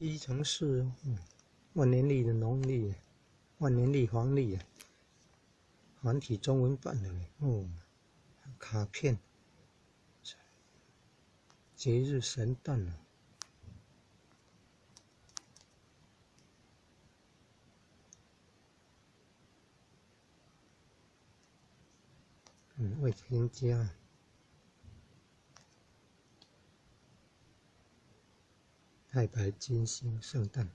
一乘四哦，万年历的农历，万年历黄历啊，繁体中文版的哦，卡片，节日神诞啊，为添加。太白金星圣诞，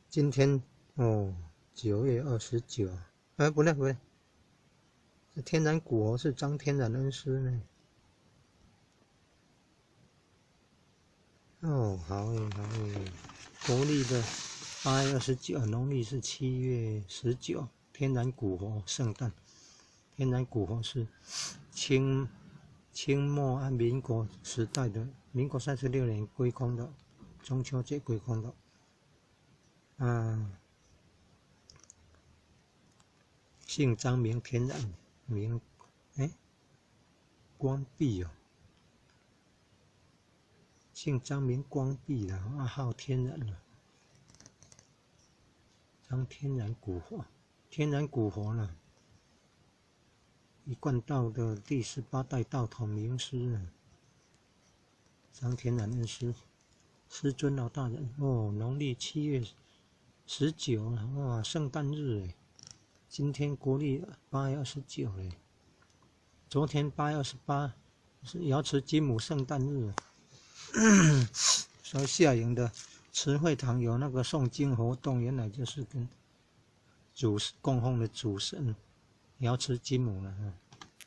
今天哦，9月29，不对，是天然谷哦，是张天然恩师呢。哦，好诶，国历的8月29，农历是7月19，天然谷佛圣诞。天然谷佛是清末和民国时代的，民国36年归空的。中秋节归空的，姓张名天然，名光弼哦，姓张名光弼的，号天然了。张天然古佛，天然古佛呢，一贯道的第18代道统名师呢，张天然恩师。师尊老大人哦，农历7月19了，哇，圣诞日哎，今天国历8月29嘞，昨天8月28是瑶池金母圣诞日，所以下营的慈惠堂有那个诵经活动，原来就是跟供奉的主神瑶池金母了，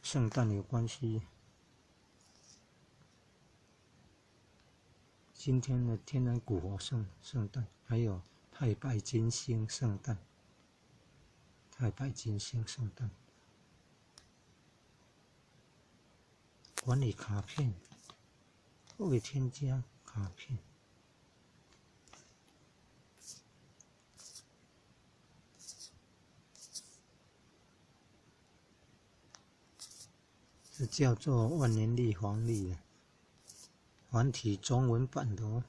圣诞有关系。今天的天然古佛圣诞，还有太白金星圣诞，管理卡片，未添加卡片，这叫做万年历黄历，繁体中文版的哦。